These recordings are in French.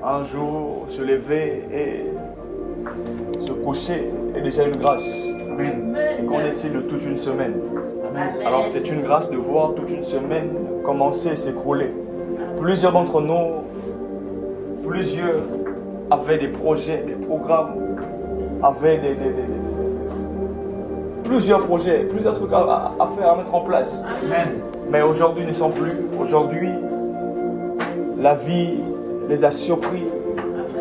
un jour se lever et se coucher est déjà une grâce. Amen. Et qu'en est-il de toute une semaine? Amen. Alors c'est une grâce de voir toute une semaine commencer et s'écrouler. Plusieurs d'entre nous, plusieurs avaient des projets, des programmes, avaient plusieurs projets, plusieurs trucs à faire, à mettre en place. Amen. Mais aujourd'hui, ils ne sont plus. Aujourd'hui, la vie les a surpris,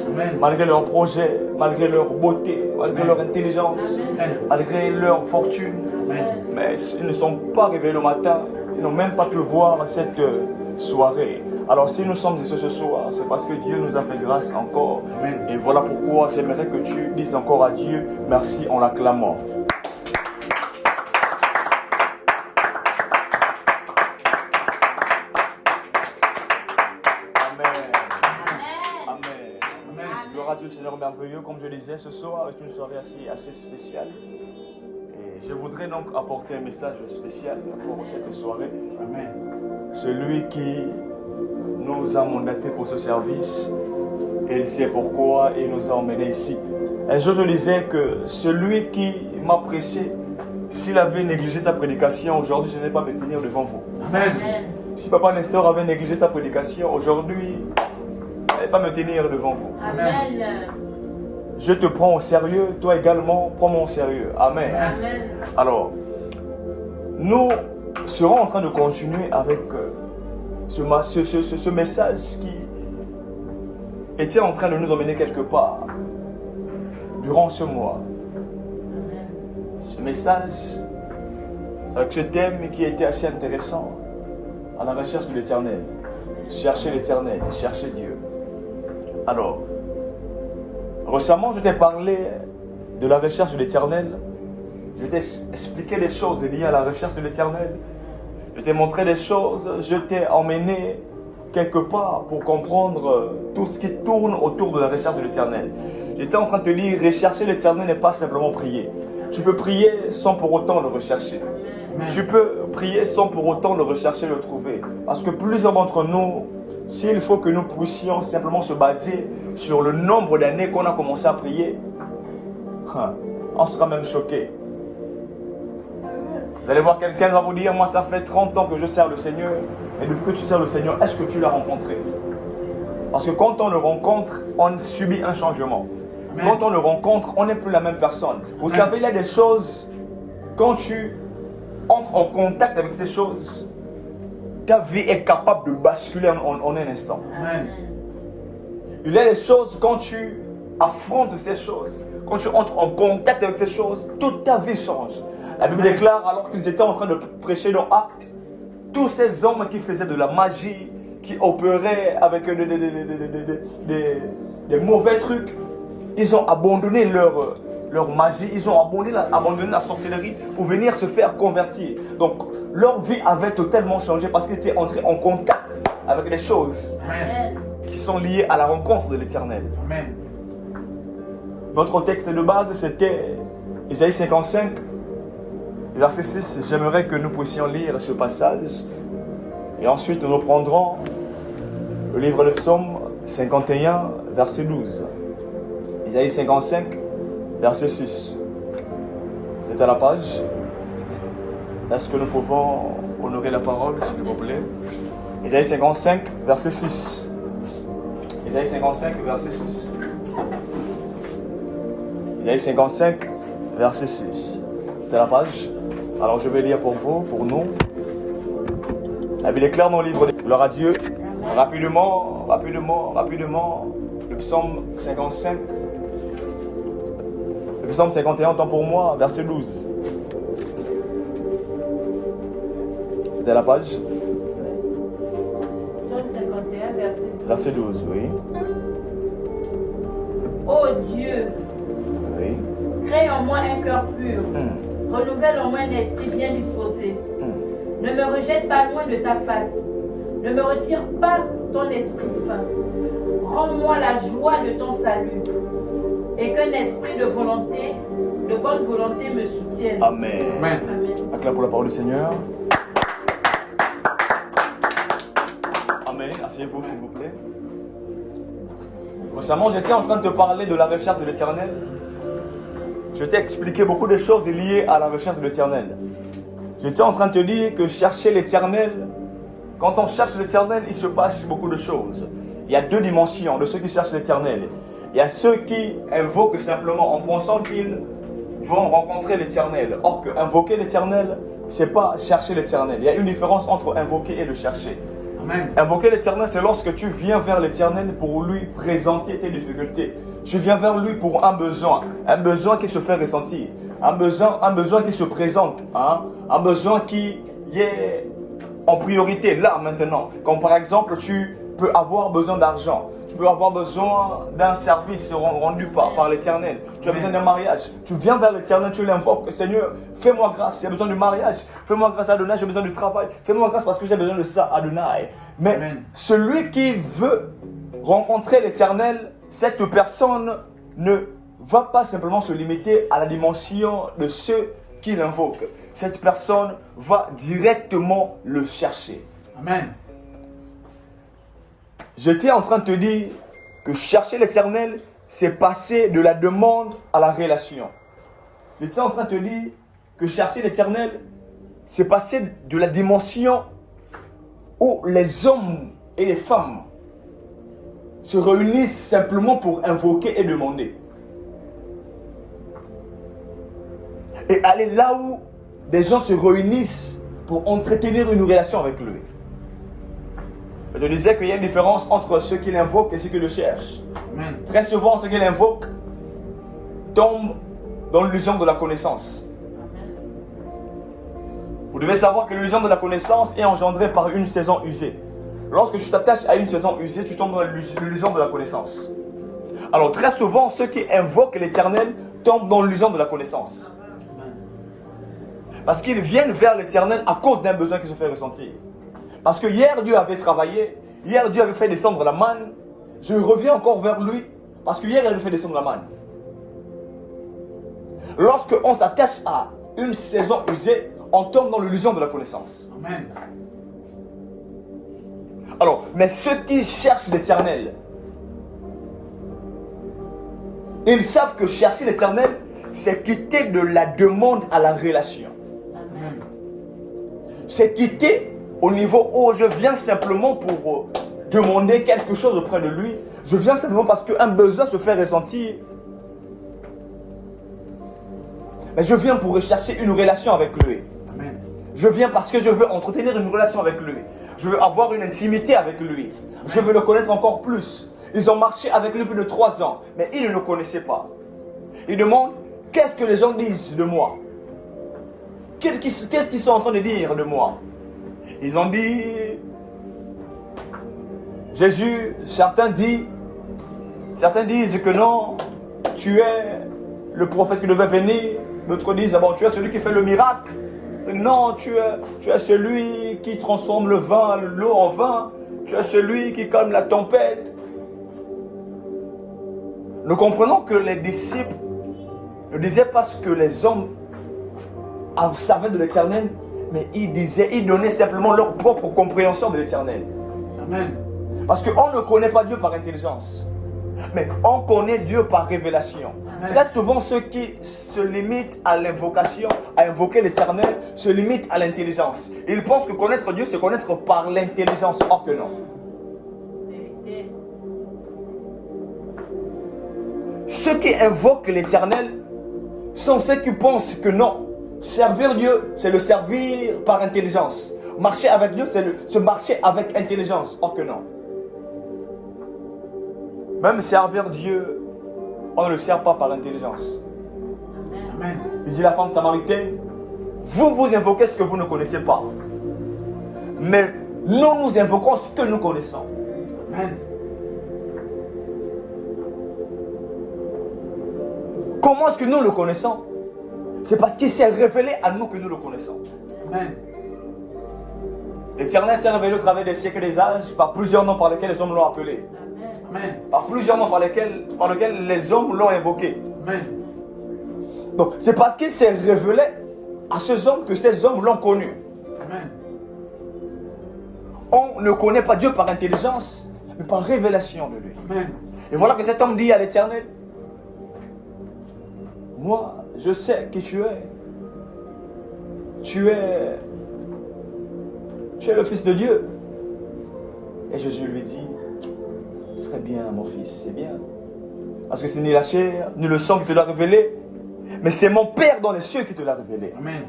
Amen. malgré leurs projets, malgré leur beauté, malgré leur intelligence, malgré leur fortune. Amen. Mais ils ne sont pas réveillés le matin, ils n'ont même pas pu voir cette soirée. Alors si nous sommes ici ce soir, c'est parce que Dieu nous a fait grâce encore. Amen. Et voilà pourquoi j'aimerais que tu dises encore à Dieu merci en l'acclamant. Gloire à Dieu, Seigneur merveilleux. Comme je disais, ce soir est une soirée assez spéciale. Et je voudrais donc apporter un message spécial pour cette soirée. Amen. Celui qui nous a mandatés pour ce service, et il sait pourquoi il nous a emmenés ici. Un jour, je disais que celui qui m'a prêché, s'il avait négligé sa prédication, aujourd'hui, je n'ai pas me tenir devant vous. Amen. Si Papa Nestor avait négligé sa prédication, aujourd'hui, je n'allais pas me tenir devant vous. Amen. Je te prends au sérieux, toi également, prends-moi au sérieux. Amen. Amen. Alors, nous serons en train de continuer avec ce message qui était en train de nous emmener quelque part durant ce mois. Ce message avec ce thème qui était assez intéressant, à la recherche de l'éternel. Chercher l'éternel, chercher Dieu. Alors, récemment, je t'ai parlé de la recherche de l'éternel. Je t'ai expliqué des choses liées à la recherche de l'éternel. Je t'ai montré des choses. Je t'ai emmené quelque part pour comprendre tout ce qui tourne autour de la recherche de l'éternel. J'étais en train de te dire, rechercher l'éternel n'est pas simplement prier. Tu peux prier sans pour autant le rechercher. Tu peux prier sans pour autant le rechercher, le trouver. Parce que plusieurs d'entre nous, s'il faut que nous puissions simplement se baser sur le nombre d'années qu'on a commencé à prier, on sera même choqué. Vous allez voir, quelqu'un va vous dire, moi ça fait 30 ans que je sers le Seigneur. Et depuis que tu sers le Seigneur, est-ce que tu l'as rencontré? Parce que quand on le rencontre, on subit un changement. Amen. Quand on le rencontre, on n'est plus la même personne. Vous Amen. savez, il y a des choses, quand tu entres en contact avec ces choses, ta vie est capable de basculer en un instant. Amen. Il y a des choses, quand tu affrontes ces choses, quand tu entres en contact avec ces choses, toute ta vie change. La Bible déclare, alors qu'ils étaient en train de prêcher dans Actes, tous ces hommes qui faisaient de la magie, qui opéraient avec des mauvais trucs, ils ont abandonné leur magie, ils ont abandonné la sorcellerie pour venir se faire convertir. Donc leur vie avait totalement changé parce qu'ils étaient entrés en contact avec des choses Amen. qui sont liées à la rencontre de l'Éternel. Amen. Notre texte de base, c'était Isaïe 55, verset 6. J'aimerais que nous puissions lire ce passage. Et ensuite, nous prendrons le livre de Psaume 51, verset 12. Isaïe 55, verset 6. C'est à la page. Est-ce que nous pouvons honorer la parole, s'il vous plaît? Isaïe 55, verset 6. Isaïe 55, verset 6. Isaïe 55, verset 6. C'est à la page. Alors je vais lire pour vous, pour nous. La Bible est claire dans le livre de Gloire à Dieu. Rapidement. Le psaume 55. Le psaume 51, temps pour moi, verset 12. C'est à la page. Psaume 51, verset 12. Verset 12, oui. Ô Dieu, Oui. crée en moi un cœur pur. Renouvelle en moi un esprit bien disposé. Ne me rejette pas loin de ta face. Ne me retire pas ton Esprit Saint. Rends-moi la joie de ton salut. Et qu'un esprit de volonté, de bonne volonté me soutienne. Amen. Amen. Amen. Acclame pour la parole du Seigneur. Amen. Asseyez-vous, s'il vous plaît. Récemment, j'étais en train de te parler de la recherche de l'Éternel. Je t'ai expliqué beaucoup de choses liées à la recherche de l'Éternel. J'étais en train de te dire que chercher l'Éternel, quand on cherche l'Éternel, il se passe beaucoup de choses. Il y a deux dimensions de ceux qui cherchent l'Éternel. Il y a ceux qui invoquent simplement en pensant qu'ils vont rencontrer l'Éternel. Or que invoquer l'Éternel, c'est pas chercher l'Éternel. Il y a une différence entre invoquer et le chercher. Amen. Invoquer l'Éternel, c'est lorsque tu viens vers l'Éternel pour lui présenter tes difficultés. Tu viens vers lui pour un besoin qui se fait ressentir, un besoin qui se présente, un besoin qui est en priorité là maintenant. Comme par exemple, tu peux avoir besoin d'argent, tu peux avoir besoin d'un service rendu par l'Éternel, tu as besoin d'un mariage, tu viens vers l'Éternel, tu l'invoques, Seigneur, fais-moi grâce, j'ai besoin du mariage, fais-moi grâce Adonai, j'ai besoin du travail, fais-moi grâce parce que j'ai besoin de ça Adonai. Mais Amen. Celui qui veut rencontrer l'Éternel, cette personne ne va pas simplement se limiter à la dimension de ceux qui l'invoquent. Cette personne va directement le chercher. Amen. J'étais en train de te dire que chercher l'Éternel, c'est passer de la demande à la relation. J'étais en train de te dire que chercher l'Éternel, c'est passer de la dimension où les hommes et les femmes se réunissent simplement pour invoquer et demander. Et aller là où des gens se réunissent pour entretenir une relation avec lui. Je disais qu'il y a une différence entre ceux qui l'invoquent et ceux qui le cherchent. Amen. Très souvent, ceux qui l'invoquent tombent dans l'illusion de la connaissance. Vous devez savoir que l'illusion de la connaissance est engendrée par une saison usée. Lorsque tu t'attaches à une saison usée, tu tombes dans l'illusion de la connaissance. Alors très souvent, ceux qui invoquent l'Éternel tombent dans l'illusion de la connaissance. Parce qu'ils viennent vers l'Éternel à cause d'un besoin qui se fait ressentir. Parce que hier Dieu avait travaillé, hier Dieu avait fait descendre la manne. Je reviens encore vers lui parce que hier il avait fait descendre la manne. Lorsque on s'attache à une saison usée, on tombe dans l'illusion de la connaissance. Amen. Alors, mais ceux qui cherchent l'Éternel, ils savent que chercher l'Éternel, c'est quitter de la demande à la relation. Amen. C'est quitter au niveau où je viens simplement pour demander quelque chose auprès de lui. Je viens simplement parce qu'un besoin se fait ressentir. Mais je viens pour rechercher une relation avec lui. Amen. Je viens parce que je veux entretenir une relation avec lui. Je veux avoir une intimité avec lui. Je veux le connaître encore plus. Ils ont marché avec lui plus de 3 ans, mais ils ne le connaissaient pas. Ils demandent, qu'est-ce que les gens disent de moi? Qu'est-ce qu'ils sont en train de dire de moi? Ils ont dit, Jésus, certains disent que non, tu es le prophète qui devait venir. D'autres disent, ah bon, tu es celui qui fait le miracle. Non, tu es celui qui transforme l'eau en vin. Tu es celui qui calme la tempête. Nous comprenons que les disciples ne disaient pas ce que les hommes savaient de l'Éternel, mais ils donnaient simplement leur propre compréhension de l'Éternel. Amen. Parce qu'on ne connaît pas Dieu par intelligence, mais on connaît Dieu par révélation. Amen. Très souvent, ceux qui se limitent à l'invocation, à invoquer l'Éternel, se limitent à l'intelligence. Ils pensent que connaître Dieu, c'est connaître par l'intelligence. Or que non. Vérité. Ceux qui invoquent l'Éternel sont ceux qui pensent que non. Servir Dieu, c'est le servir par intelligence. Marcher avec Dieu, c'est se marcher avec intelligence. Or que non. Même servir Dieu, on ne le sert pas par intelligence. Amen. Il dit la femme samaritaine, vous invoquez ce que vous ne connaissez pas. Mais nous invoquons ce que nous connaissons. Amen. Comment est-ce que nous le connaissons? C'est parce qu'il s'est révélé à nous que nous le connaissons. Amen. L'Éternel s'est révélé au travers des siècles et des âges par plusieurs noms par lesquels les hommes l'ont appelé. Amen. Par plusieurs noms par lesquels les hommes l'ont invoqué. Amen. Donc c'est parce qu'il s'est révélé à ces hommes que ces hommes l'ont connu. Amen. On ne connaît pas Dieu par intelligence, mais par révélation de lui. Amen. Et voilà que cet homme dit à l'Éternel, moi, je sais qui tu es. Tu es le Fils de Dieu. Et Jésus lui dit, ce serait bien, mon fils, c'est bien. Parce que c'est ni la chair, ni le sang qui te l'a révélé, mais c'est mon Père dans les cieux qui te l'a révélé. Amen.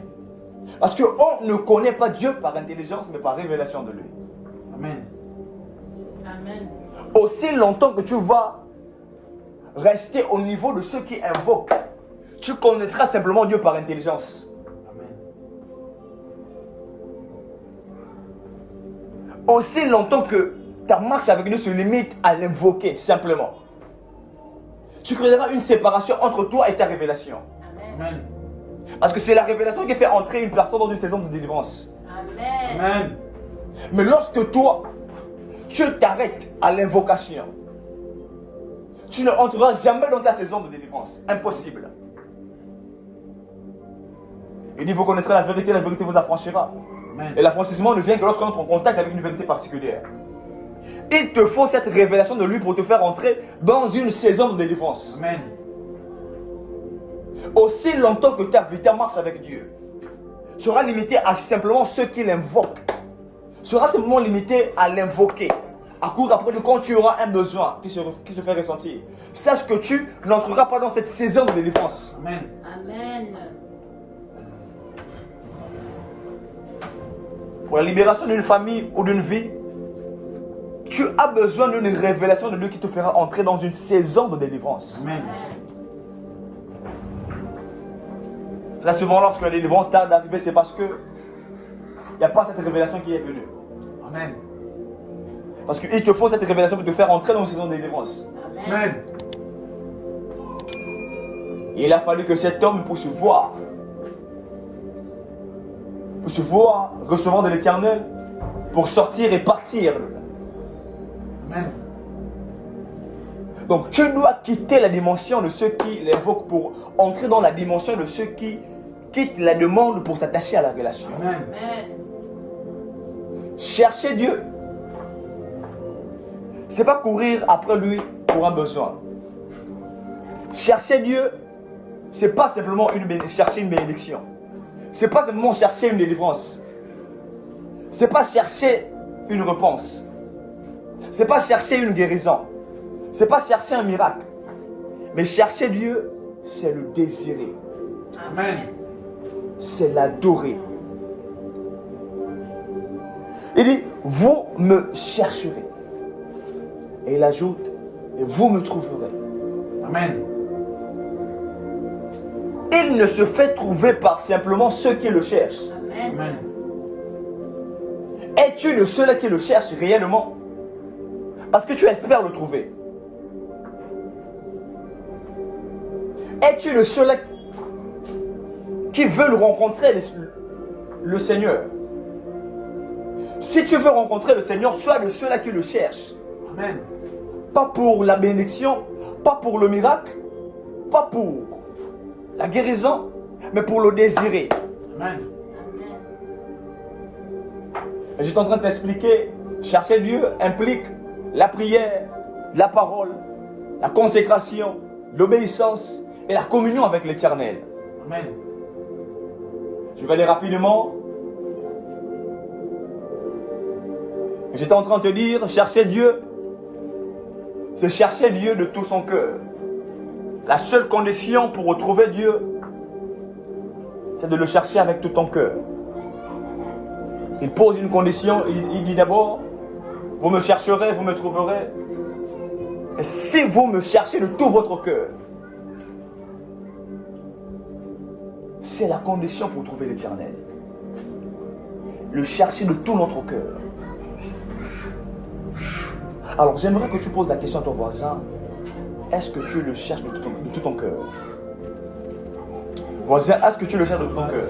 Parce qu'on ne connaît pas Dieu par intelligence, mais par révélation de lui. Amen. Amen. Aussi longtemps que tu vas rester au niveau de ceux qui invoquent, tu connaîtras simplement Dieu par intelligence. Amen. Aussi longtemps que ta marche avec Dieu se limite à l'invoquer simplement, tu créeras une séparation entre toi et ta révélation. Amen. Parce que c'est la révélation qui fait entrer une personne dans une saison de délivrance. Amen. Amen. Mais lorsque toi, tu t'arrêtes à l'invocation, tu ne entreras jamais dans ta saison de délivrance. Impossible. Il dit, vous connaîtrez la vérité vous affranchira. Amen. Et l'affranchissement ne vient que lorsqu'on entre en contact avec une vérité particulière. Il te faut cette révélation de lui pour te faire entrer dans une saison de délivrance. Amen. Aussi longtemps que ta marche avec Dieu sera limitée à simplement ceux qui l'invoquent, sera simplement limitée à l'invoquer, à courir après lui quand tu auras un besoin qui se fait ressentir. Sache que tu n'entreras pas dans cette saison de délivrance. Amen. Amen. Pour la libération d'une famille ou d'une vie, tu as besoin d'une révélation de Dieu qui te fera entrer dans une saison de délivrance. Amen. Très souvent, lorsque la délivrance tarde d'arriver, c'est parce que il n'y a pas cette révélation qui est venue. Amen. Parce qu'il te faut cette révélation pour te faire entrer dans une saison de délivrance. Amen. Et il a fallu que cet homme, pour se voir recevant de l'Éternel, pour sortir et partir. Amen. Donc tu dois quitter la dimension de ceux qui l'invoquent pour entrer dans la dimension de ceux qui quittent la demande pour s'attacher à la relation. Amen. Amen. Chercher Dieu, c'est pas courir après lui pour un besoin. Chercher Dieu, c'est pas simplement chercher une bénédiction. C'est pas simplement chercher une délivrance. C'est pas chercher une réponse. C'est pas chercher une guérison. C'est pas chercher un miracle. Mais chercher Dieu, c'est le désirer. Amen. C'est l'adorer. Il dit, vous me chercherez. Et il ajoute, et vous me trouverez. Amen. Il ne se fait trouver par simplement ceux qui le cherchent. Amen. Amen. Es-tu de ceux-là qui le cherchent réellement? Parce que tu espères le trouver. Es-tu de ceux-là qui veulent rencontrer le Seigneur? Si tu veux rencontrer le Seigneur, sois de ceux-là qui le cherchent. Amen. Pas pour la bénédiction, pas pour le miracle, pas pour la guérison, mais pour le désirer. Amen. Et j'étais en train de t'expliquer, chercher Dieu implique la prière, la parole, la consécration, l'obéissance et la communion avec l'Éternel. Amen. Je vais aller rapidement. Et j'étais en train de te dire, chercher Dieu, c'est chercher Dieu de tout son cœur. La seule condition pour retrouver Dieu, c'est de le chercher avec tout ton cœur. Il pose une condition, il dit d'abord, vous me chercherez, vous me trouverez. Et si vous me cherchez de tout votre cœur, c'est la condition pour trouver l'Éternel. Le chercher de tout notre cœur. Alors j'aimerais que tu poses la question à ton voisin. Est-ce que tu le cherches de tout ton cœur? Voisin, est-ce que tu le cherches de tout ton cœur?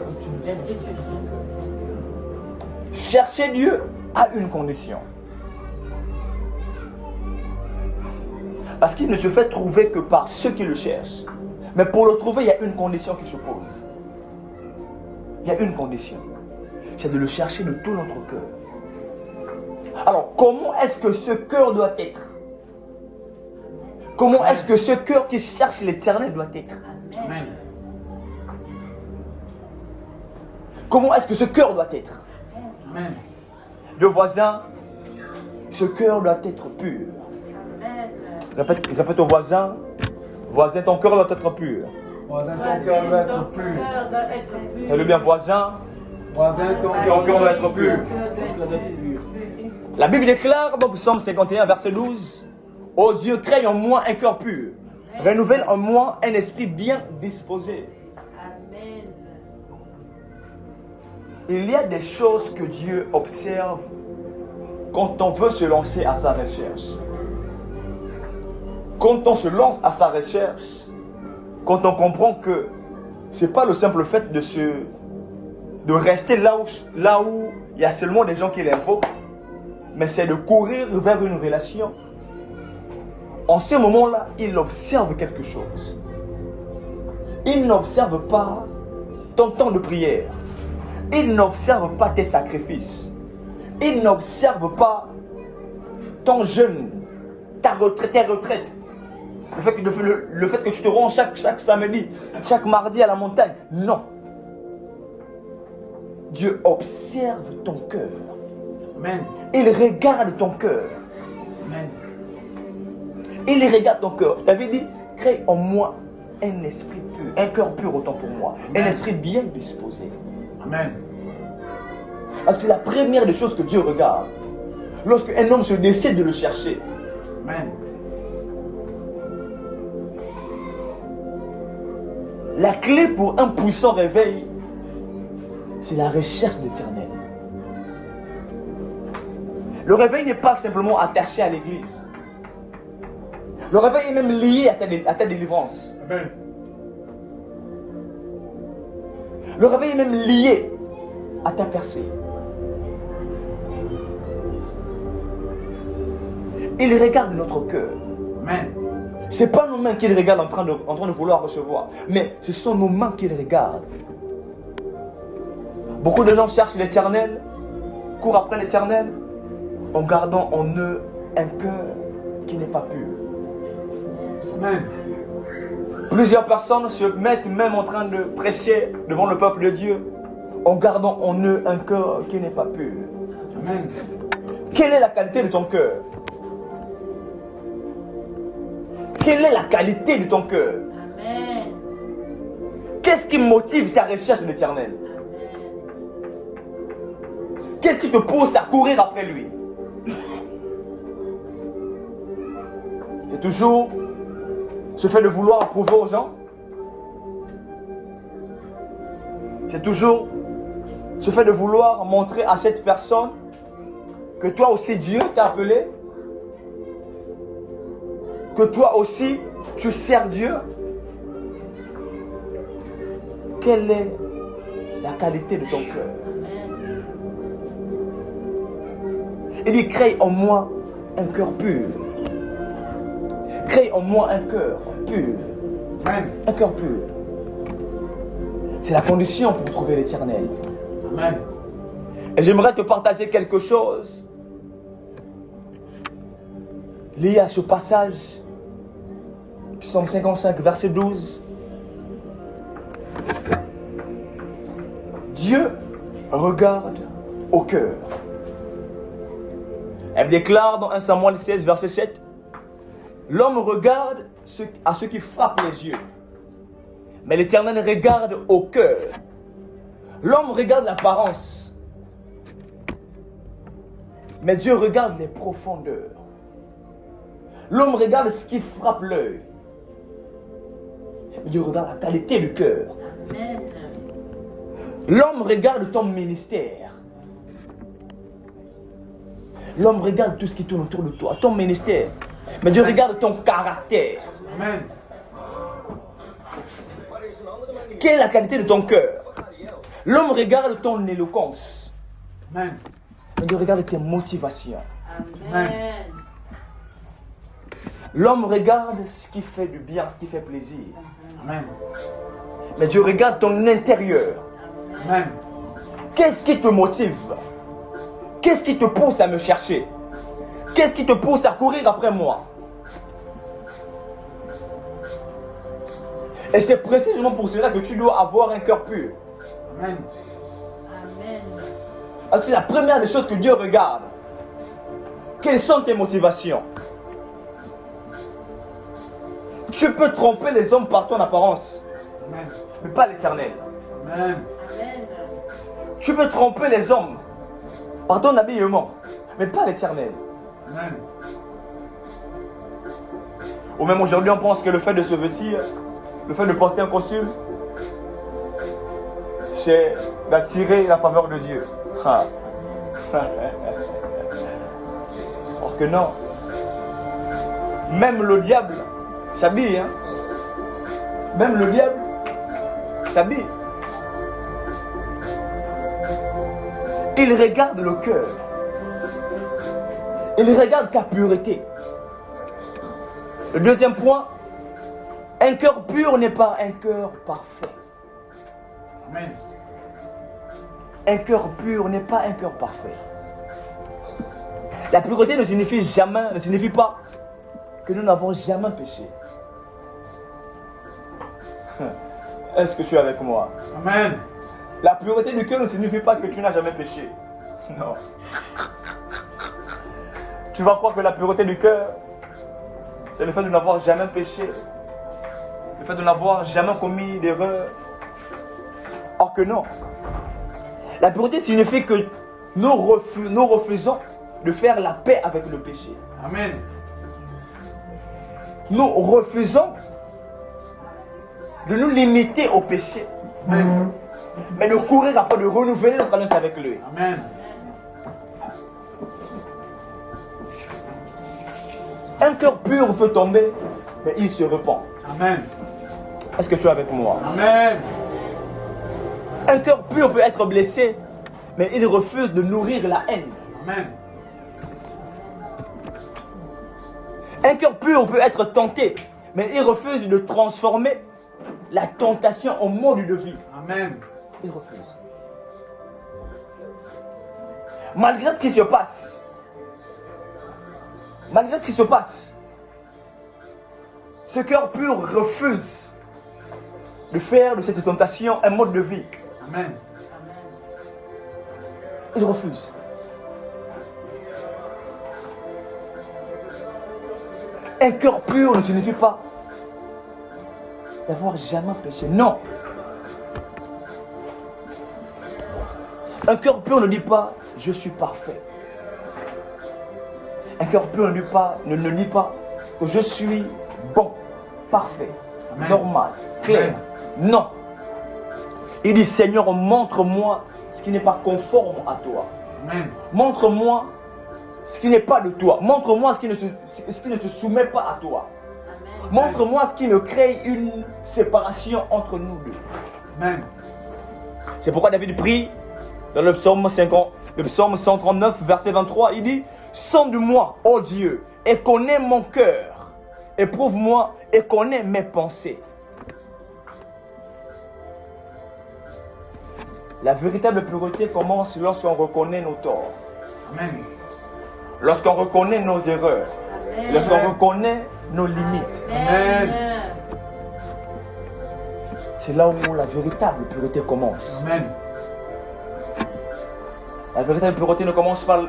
Chercher Dieu a une condition. Parce qu'il ne se fait trouver que par ceux qui le cherchent. Mais pour le trouver, il y a une condition qui se pose. Il y a une condition. C'est de le chercher de tout notre cœur. Alors, comment est-ce que ce cœur doit être? Comment est-ce que ce cœur qui cherche l'Éternel doit être? Amen. Comment est-ce que ce cœur doit être? Amen. Le voisin, ce cœur doit être pur. Répète au voisin, voisin, ton cœur doit être pur. Voisin, ton cœur doit être pur. Fais-le bien, voisin, Voisin, ton ton cœur doit être pur. pur. La Bible déclare dans Psaume 51, verset 12, « Ô Dieu, crée en moi un cœur pur, renouvelle en moi un esprit bien disposé. » Amen. Il y a des choses que Dieu observe quand on veut se lancer à sa recherche. Quand on se lance à sa recherche, quand on comprend que ce n'est pas le simple fait de rester là où il y a seulement des gens qui l'invoquent, mais c'est de courir vers une relation. En ce moment-là, il observe quelque chose. Il n'observe pas ton temps de prière. Il n'observe pas tes sacrifices. Il n'observe pas ton jeûne, tes retraites. Le fait que tu te rends chaque samedi, chaque mardi à la montagne. Non. Dieu observe ton cœur. Amen. Il regarde ton cœur. Amen. Il regarde ton cœur. David dit, crée en moi un esprit pur, un cœur pur autant pour moi, Amen. un esprit bien disposé. Amen. Parce que c'est la première des choses que Dieu regarde. Lorsque un homme se décide de le chercher, Amen. la clé pour un puissant réveil, c'est la recherche de l'Éternel. Le réveil n'est pas simplement attaché à l'église. Le réveil est même lié à ta délivrance. Amen. Le réveil est même lié à ta percée. Il regarde notre cœur. Amen. Ce n'est pas nos mains qu'il regarde en train de vouloir recevoir, mais ce sont nos mains qu'il regarde. Beaucoup de gens cherchent l'Éternel, courent après l'Éternel, en gardant en eux un cœur qui n'est pas pur. Amen. Plusieurs personnes se mettent même en train de prêcher devant le peuple de Dieu, en gardant en eux un cœur qui n'est pas pur. Amen. Quelle est la qualité de ton cœur? Quelle est la qualité de ton cœur? Amen. Qu'est-ce qui motive ta recherche de l'Éternel? Qu'est-ce qui te pousse à courir après lui? C'est toujours ce fait de vouloir prouver aux gens? C'est toujours ce fait de vouloir montrer à cette personne que toi aussi Dieu t'a appelé? Que toi aussi tu sers Dieu? Quelle est la qualité de ton cœur? Il dit, crée en moi un cœur pur. Crée en moi un cœur pur. Amen. Un cœur pur. C'est la condition pour trouver l'Éternel. Amen. Et j'aimerais te partager quelque chose lié à ce passage. Psaume 55, verset 12. Dieu regarde au cœur. Elle déclare dans 1 Samuel 16, verset 7. L'homme regarde à ce qui frappe les yeux, mais l'Éternel regarde au cœur. L'homme regarde l'apparence, mais Dieu regarde les profondeurs. L'homme regarde ce qui frappe l'œil, mais Dieu regarde la qualité du cœur. Amen. L'homme regarde ton ministère. L'homme regarde tout ce qui tourne autour de toi, ton ministère. Mais Dieu regarde ton caractère. Amen. Quelle est la qualité de ton cœur? L'homme regarde ton éloquence. Amen. Mais Dieu regarde tes motivations. Amen. L'homme regarde ce qui fait du bien, ce qui fait plaisir. Amen. Mais Dieu regarde ton intérieur. Amen. Qu'est-ce qui te motive? Qu'est-ce qui te pousse à me chercher? Qu'est-ce qui te pousse à courir après moi? Et c'est précisément pour cela que tu dois avoir un cœur pur. Amen. Amen. Parce que c'est la première des choses que Dieu regarde. Quelles sont tes motivations? Tu peux tromper les hommes par ton apparence, Amen. mais pas l'Éternel. Amen. Amen. Tu peux tromper les hommes par ton habillement, mais pas l'Éternel. Amen. Ou même aujourd'hui, on pense que le fait de se vêtir, le fait de porter un costume, c'est d'attirer la faveur de Dieu. Ah. Or que non. Même le diable s'habille. Hein? Même le diable s'habille. Il regarde le cœur. Il regarde ta pureté. Le deuxième point, un cœur pur n'est pas un cœur parfait. Amen. Un cœur pur n'est pas un cœur parfait. La pureté ne signifie pas que nous n'avons jamais péché. Est-ce que tu es avec moi? Amen. La pureté du cœur ne signifie pas que tu n'as jamais péché. Non. Tu vas croire que la pureté du cœur, c'est le fait de n'avoir jamais péché. Le fait de n'avoir jamais commis d'erreur. Or que non. La pureté signifie que nous refusons de faire la paix avec le péché. Amen. Nous refusons de nous limiter au péché, Amen. mais de courir après de renouveler notre alliance avec lui. Amen. Un cœur pur peut tomber, mais il se repent. Amen. Est-ce que tu es avec moi? Amen. Un cœur pur peut être blessé, mais il refuse de nourrir la haine. Amen. Un cœur pur peut être tenté, mais il refuse de transformer la tentation en mode de vie. Amen. Il refuse. Malgré ce qui se passe, ce cœur pur refuse de faire de cette tentation un mode de vie. Amen. Il refuse. Un cœur pur ne signifie pas d'avoir jamais péché. Non. Un cœur pur ne dit pas je suis parfait. Un cœur pur ne dit pas que je suis bon, parfait, Amen. normal, clair. Amen. Non. Il dit Seigneur, montre-moi ce qui n'est pas conforme à toi. Amen. Montre-moi ce qui n'est pas de toi. Montre-moi ce qui ne se soumet pas à toi. Amen. Montre-moi ce qui me crée une séparation entre nous deux. Amen. C'est pourquoi David prie dans le psaume 139, verset 23. Il dit sonde-moi, ô Dieu, et connais mon cœur. Éprouve-moi et connais mes pensées. La véritable pureté commence lorsqu'on reconnaît nos torts. Amen. Lorsqu'on reconnaît nos erreurs. Amen. Lorsqu'on reconnaît nos limites. Amen. C'est là où la véritable pureté commence. Amen. La véritable pureté ne commence pas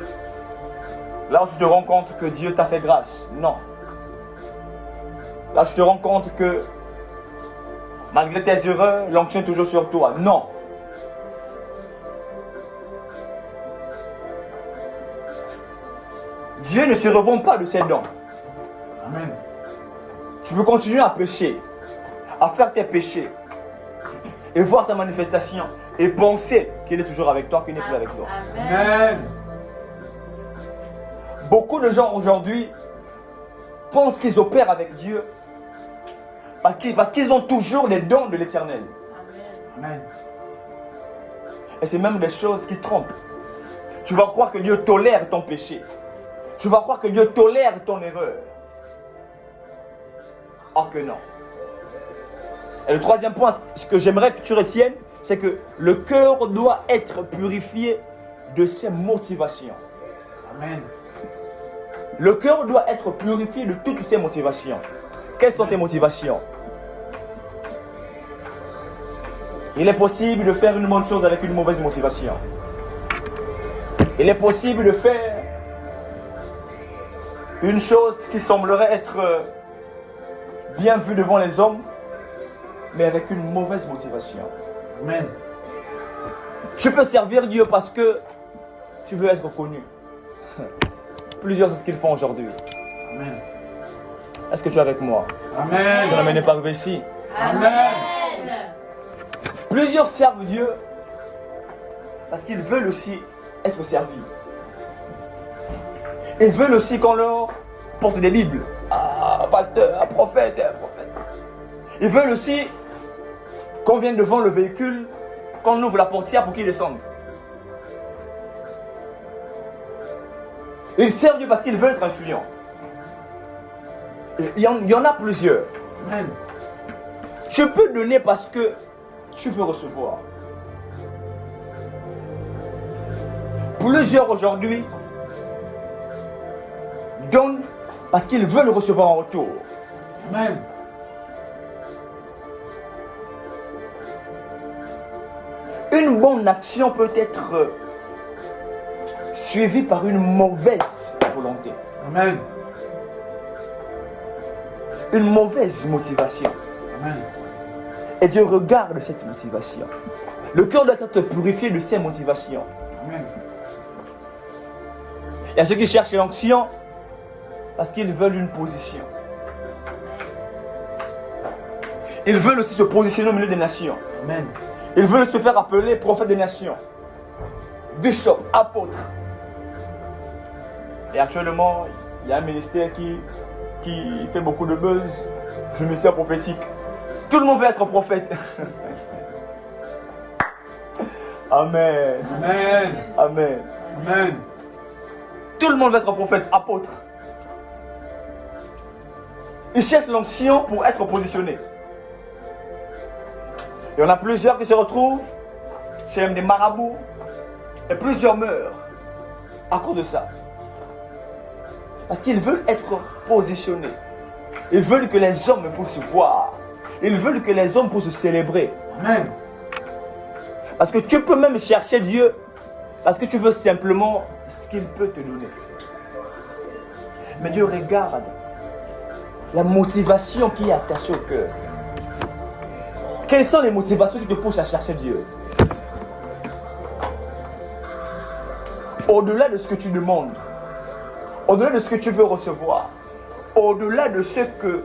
là où tu te rends compte que Dieu t'a fait grâce. Non. Là où tu te rends compte que malgré tes erreurs, l'onction est toujours sur toi. Non. Dieu ne se revend pas de ses dons. Amen. Tu peux continuer à pécher, à faire tes péchés, et voir sa manifestation, et penser qu'il est toujours avec toi, qu'il n'est plus avec toi. Amen. Beaucoup de gens aujourd'hui pensent qu'ils opèrent avec Dieu parce qu'ils ont toujours les dons de l'Éternel. Amen. Et c'est même des choses qui trompent. Tu vas croire que Dieu tolère ton péché. Tu vas croire que Dieu tolère ton erreur. Or que non. Et le troisième point, ce que j'aimerais que tu retiennes, c'est que le cœur doit être purifié de ses motivations. Amen. Le cœur doit être purifié de toutes ses motivations. Quelles sont tes motivations? Il est possible de faire une bonne chose avec une mauvaise motivation. Il est possible de faire une chose qui semblerait être bien vue devant les hommes, mais avec une mauvaise motivation. Amen. Tu peux servir Dieu parce que tu veux être connu. Plusieurs, c'est ce qu'ils font aujourd'hui. Amen. Est-ce que tu es avec moi? Amen. Tu n'amènes pas arrivé ici. Amen. Plusieurs servent Dieu parce qu'ils veulent aussi être servis. Ils veulent aussi qu'on leur porte des Bibles. Ah, pasteur, un prophète, un prophète. Ils veulent aussi qu'on vienne devant le véhicule, qu'on ouvre la portière pour qu'ils descendent. Ils servent Dieu parce qu'ils veulent être influents. Il y en a plusieurs. Amen. Tu peux donner parce que tu veux recevoir. Plusieurs aujourd'hui donnent parce qu'ils veulent recevoir en retour. Amen. Une bonne action peut être suivie par une mauvaise volonté. Amen. Une mauvaise motivation. Amen. Et Dieu regarde cette motivation. Le cœur doit être purifié de ces motivations. Amen. Il y a ceux qui cherchent l'onction parce qu'ils veulent une position. Ils veulent aussi se positionner au milieu des nations. Amen. Ils veulent se faire appeler prophète des nations, bishop, apôtre. Et actuellement, il y a un ministère qui fait beaucoup de buzz, le ministère prophétique. Tout le monde veut être prophète. Amen. Amen. Amen. Amen. Tout le monde veut être prophète, apôtre. Ils cherchent l'onction pour être positionnés. Il y en a plusieurs qui se retrouvent chez des marabouts et plusieurs meurent à cause de ça. Parce qu'ils veulent être positionnés. Ils veulent que les hommes puissent se voir. Ils veulent que les hommes puissent se célébrer. Amen. Parce que tu peux même chercher Dieu parce que tu veux simplement ce qu'il peut te donner. Mais Dieu regarde la motivation qui est attachée au cœur. Quelles sont les motivations qui te poussent à chercher Dieu? Au-delà de ce que tu demandes, au-delà de ce que tu veux recevoir, au-delà de ce que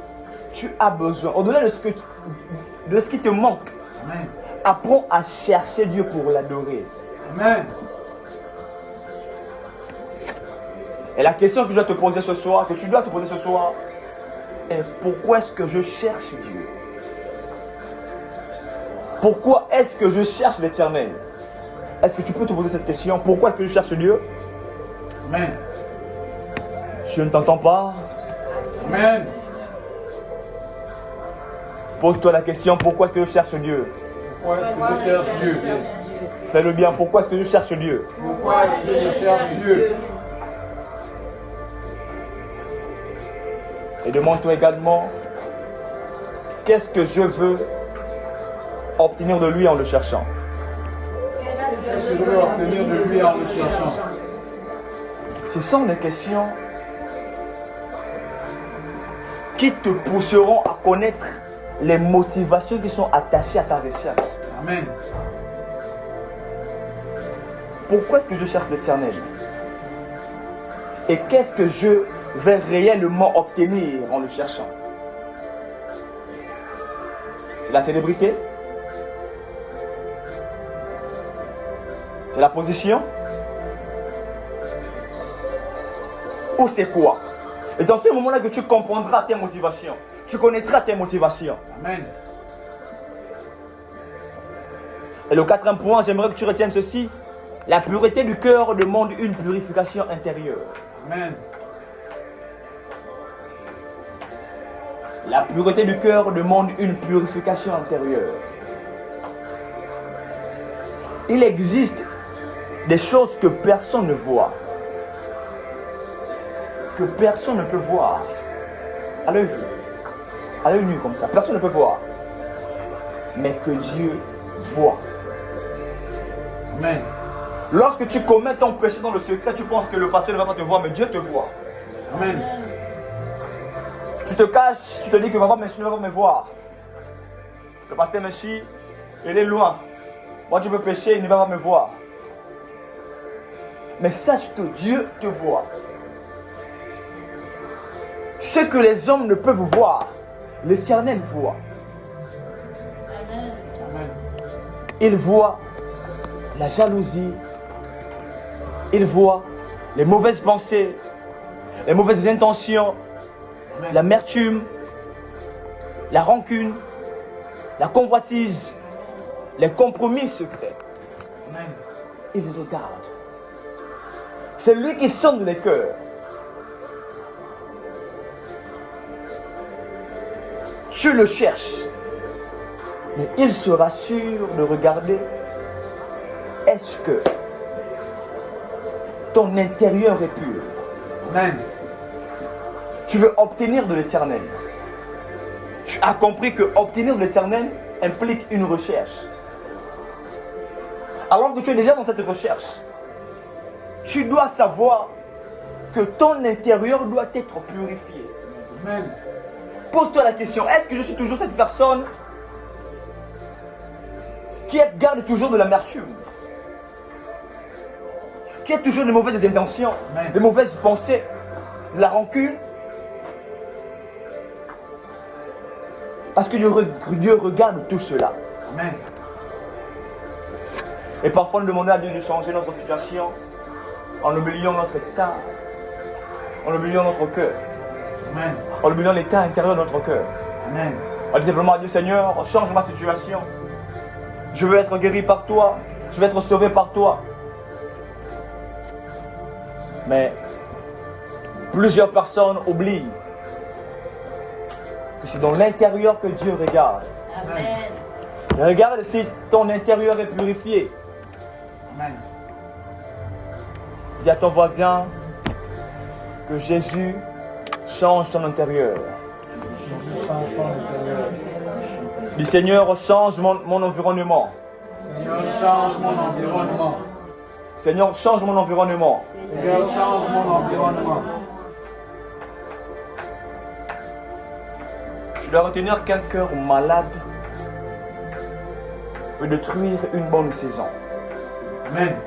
tu as besoin, au-delà de ce qui te manque, Amen. apprends à chercher Dieu pour l'adorer. Amen. Et la question que je dois te poser ce soir, que tu dois te poser ce soir, est pourquoi est-ce que je cherche Dieu? Pourquoi est-ce que je cherche l'Éternel? Est-ce que tu peux te poser cette question? Pourquoi est-ce que je cherche Dieu? Amen. Je ne t'entends pas. Amen. Pose-toi la question, pourquoi est-ce que je cherche Dieu? Pourquoi est-ce que je cherche Dieu? Fais-le bien, pourquoi est-ce que je cherche Dieu? Pourquoi est-ce que je cherche Dieu? Et demande-toi également, qu'est-ce que je veux obtenir de lui en le cherchant? Qu'est-ce que je veux obtenir de lui en le cherchant? Ce sont des questions qui te pousseront à connaître les motivations qui sont attachées à ta recherche. Amen. Pourquoi est-ce que je cherche l'Éternel? Et qu'est-ce que je vais réellement obtenir en le cherchant? C'est la célébrité? C'est la position? Ou c'est quoi? Et dans ce moment-là que tu comprendras tes motivations, tu connaîtras tes motivations. Amen. Et le quatrième point, j'aimerais que tu retiennes ceci. La pureté du cœur demande une purification intérieure. Amen. La pureté du cœur demande une purification intérieure. Il existe des choses que personne ne voit, que personne ne peut voir à l'œil vu, à l'œil nu comme ça, personne ne peut voir, mais que Dieu voit. Amen. Lorsque tu commets ton péché dans le secret, tu penses que le pasteur ne va pas te voir, mais Dieu te voit. Amen. Tu te caches, tu te dis que papa Messi ne va pas me voir. Le pasteur Messi, il est loin. Moi, je peux pécher, il ne va pas me voir. Mais sache que Dieu te voit. Ce que les hommes ne peuvent voir, l'Éternel voit. Amen. Amen. Il voit la jalousie. Il voit les mauvaises pensées, les mauvaises intentions, Amen. l'amertume, la rancune, la convoitise, les compromis secrets. Amen. Il regarde. C'est lui qui sonde les cœurs. Tu le cherches, mais il sera sûr de regarder. Est-ce que ton intérieur est pur? Amen. Tu veux obtenir de l'Éternel. Tu as compris que obtenir de l'Éternel implique une recherche. Alors que tu es déjà dans cette recherche, tu dois savoir que ton intérieur doit être purifié. Amen. Pose-toi la question, est-ce que je suis toujours cette personne qui garde toujours de l'amertume, qui a toujours de mauvaises intentions, Amen. de mauvaises pensées, de la rancune? Parce que Dieu regarde tout cela. Amen. Et parfois, nous demandons à Dieu de changer notre situation en oubliant notre état, en oubliant notre cœur, Amen. en oubliant l'état intérieur de notre cœur. Amen. On dit simplement à Dieu, Seigneur, change ma situation. Je veux être guéri par toi. Je veux être sauvé par toi. Mais plusieurs personnes oublient que c'est dans l'intérieur que Dieu regarde. Amen. Il regarde si ton intérieur est purifié. Amen. Dis à ton voisin que Jésus change ton intérieur. Dis Seigneur, change mon environnement. Seigneur, change mon environnement. Seigneur, change mon environnement. Seigneur, change mon environnement. Je dois retenir qu'un cœur malade peut détruire une bonne saison. Amen.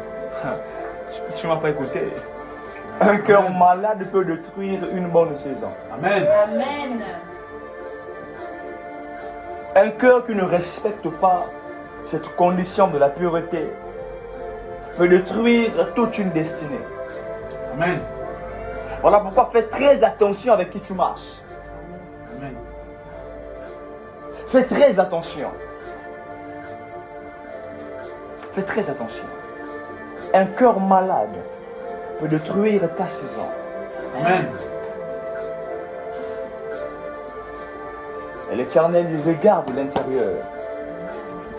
Tu ne m'as pas écouté. Un cœur malade peut détruire une bonne saison. Amen. Amen. Un cœur qui ne respecte pas cette condition de la pureté peut détruire toute une destinée. Amen. Voilà pourquoi fais très attention avec qui tu marches. Amen. Fais très attention. Fais très attention. Un cœur malade peut détruire ta saison. Amen. Et l'Éternel, il regarde l'intérieur.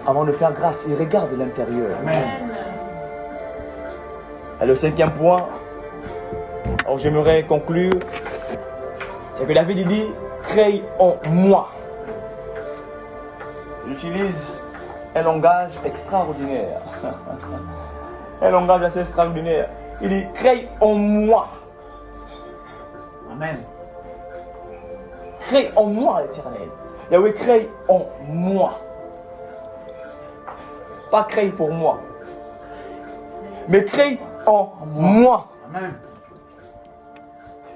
Avant de faire grâce, il regarde l'intérieur. Amen. Et le cinquième point, alors j'aimerais conclure, c'est que David il dit, crée en moi. J'utilise un langage extraordinaire. Un langage assez extraordinaire. Il dit, crée en moi. Amen. Crée en moi l'Éternel. Yahweh, crée en moi. Pas crée pour moi. Mais crée en moi. Amen.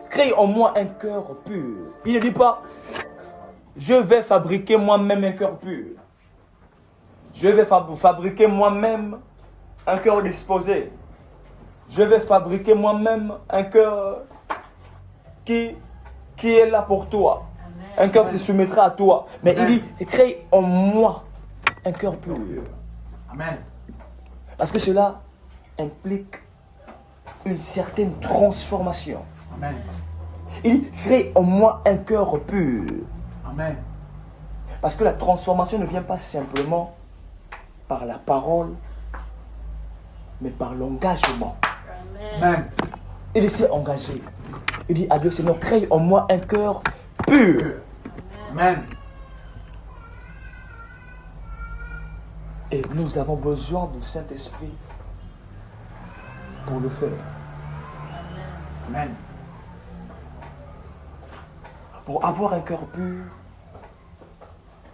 Crée en moi un cœur pur. Il ne dit pas, je vais fabriquer moi-même un cœur pur. Je vais fabriquer moi-même un cœur disposé. Je vais fabriquer moi-même un cœur qui est là pour toi. Un cœur qui se soumettra à toi. Mais il dit, crée en moi un cœur pur. Amen. Parce que cela implique une certaine transformation. Amen. Il dit, crée en moi un cœur pur. Amen. Parce que la transformation ne vient pas simplement par la parole, mais par l'engagement. Amen. Il s'est engagé. Il dit à Dieu, Seigneur, crée en moi un cœur pur. Amen. Et nous avons besoin du Saint-Esprit pour le faire. Amen. Pour avoir un cœur pur,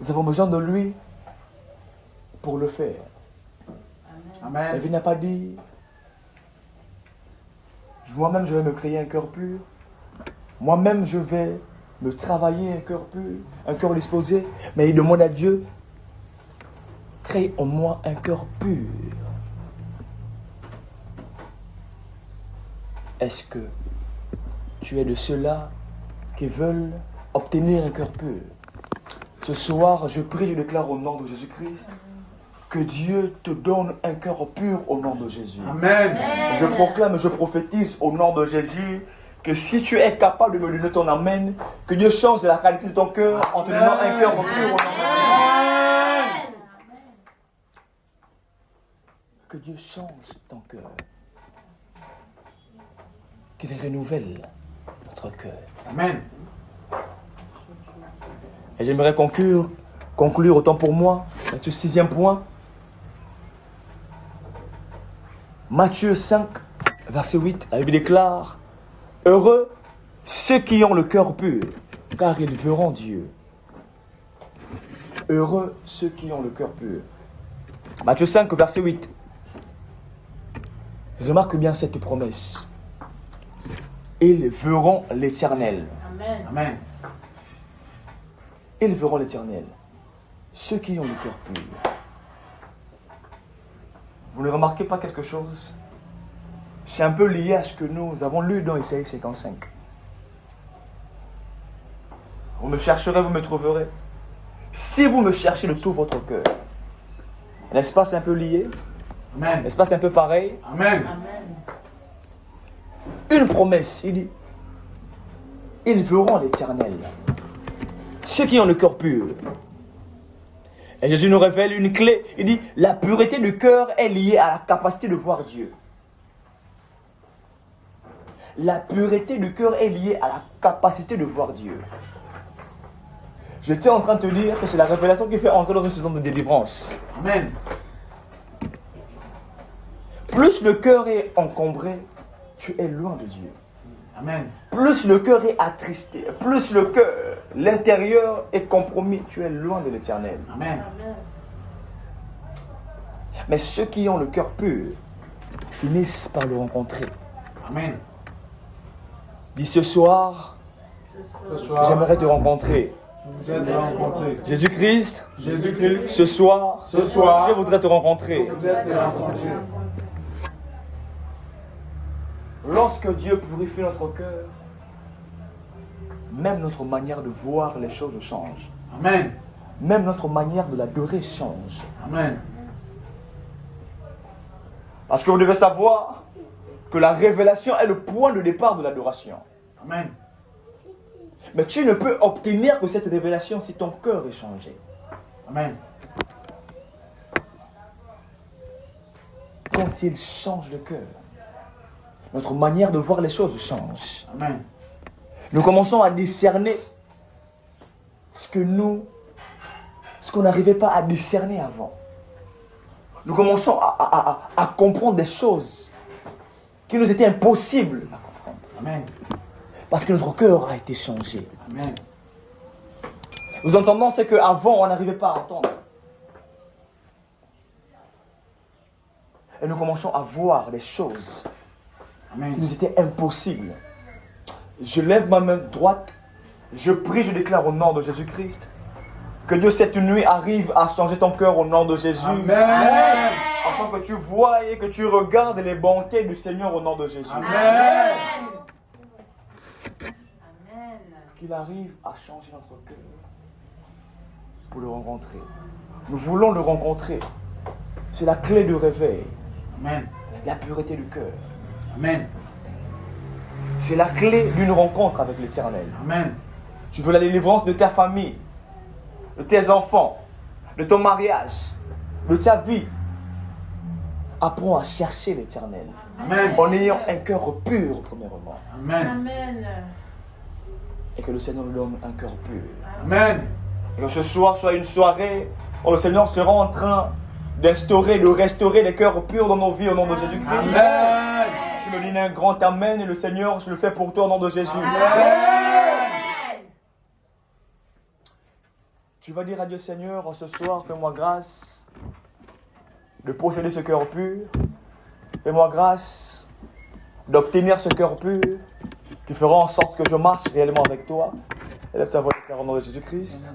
nous avons besoin de lui pour le faire. La Amen. vie n'a pas dit, moi-même je vais me créer un cœur pur, moi-même je vais me travailler un cœur pur, un cœur disposé, mais il demande à Dieu, crée en moi un cœur pur. Est-ce que tu es de ceux-là qui veulent obtenir un cœur pur? Ce soir, je prie, je déclare au nom de Jésus-Christ que Dieu te donne un cœur pur au nom de Jésus. Amen. Je proclame, je prophétise au nom de Jésus que si tu es capable de me donner ton amen, que Dieu change la qualité de ton cœur en te donnant un cœur pur au nom de Jésus. Que Dieu change ton cœur. Qu'il renouvelle notre cœur. Amen. Et j'aimerais conclure autant pour moi, ce 6e point. Matthieu 5, verset 8, la Bible déclare, « Heureux ceux qui ont le cœur pur, car ils verront Dieu. » Heureux ceux qui ont le cœur pur. Matthieu 5, verset 8. Remarque bien cette promesse. Ils verront l'Éternel. Amen. Amen. Ils verront l'Éternel. Ceux qui ont le cœur pur. Vous ne remarquez pas quelque chose? C'est un peu lié à ce que nous avons lu dans Isaïe 55. Vous me chercherez, vous me trouverez. Si vous me cherchez de tout votre cœur. N'est-ce pas, c'est un peu lié? Amen. N'est-ce pas, c'est un peu pareil? Amen. Amen. Une promesse, il dit, ils verront l'Éternel. Ceux qui ont le cœur pur. Et Jésus nous révèle une clé. Il dit, la pureté du cœur est liée à la capacité de voir Dieu. La pureté du cœur est liée à la capacité de voir Dieu. J'étais en train de te dire que c'est la révélation qui fait entrer dans une saison de délivrance. Amen. Plus le cœur est encombré, tu es loin de Dieu. Amen. Plus le cœur est attristé, plus le cœur, l'intérieur est compromis, tu es loin de l'Éternel. Amen. Amen. Mais ceux qui ont le cœur pur finissent par le rencontrer. Amen. Dis ce soir, Ce soir, j'aimerais te rencontrer. je voudrais te rencontrer. Jésus-Christ, Jésus-Christ, ce soir, je voudrais te rencontrer. je voudrais te rencontrer. Lorsque Dieu purifie notre cœur, même notre manière de voir les choses change. Amen. Même notre manière de l'adorer change. Amen. Parce que vous devez savoir que la révélation est le point de départ de l'adoration. Amen. Mais tu ne peux obtenir que cette révélation si ton cœur est changé. Amen. Quand il change le cœur, notre manière de voir les choses change. Amen. Nous commençons à discerner ce qu'on n'arrivait pas à discerner avant. Nous commençons à comprendre des choses qui nous étaient impossibles à comprendre. Amen. Parce que notre cœur a été changé. Amen. Nous entendons ce qu'avant on n'arrivait pas à entendre. Et nous commençons à voir des choses qui Amen. nous étaient impossibles. Je lève ma main droite, je prie, je déclare au nom de Jésus-Christ que Dieu cette nuit arrive à changer ton cœur au nom de Jésus. Amen. Afin que tu voies et que tu regardes les bontés du Seigneur au nom de Jésus. Amen. Amen. Qu'il arrive à changer notre cœur pour le rencontrer. Nous voulons le rencontrer. C'est la clé du réveil, Amen. la pureté du cœur. Amen. C'est la clé d'une rencontre avec l'Éternel. Amen. Tu veux la délivrance de ta famille, de tes enfants, de ton mariage, de ta vie. Apprends à chercher l'Éternel. Amen. En ayant un cœur pur, premièrement. Amen. Amen. Et que le Seigneur nous donne un cœur pur. Amen. Et que ce soir soit une soirée où le Seigneur sera en train de restaurer les cœurs purs dans nos vies au nom de Jésus-Christ. Amen. Tu me dis un grand Amen et le Seigneur, je le fais pour toi au nom de Jésus. Amen. Tu vas dire à Dieu, Seigneur, ce soir, fais-moi grâce de posséder ce cœur pur. Fais-moi grâce d'obtenir ce cœur pur qui fera en sorte que je marche réellement avec toi. Élève ta voix au nom de Jésus-Christ.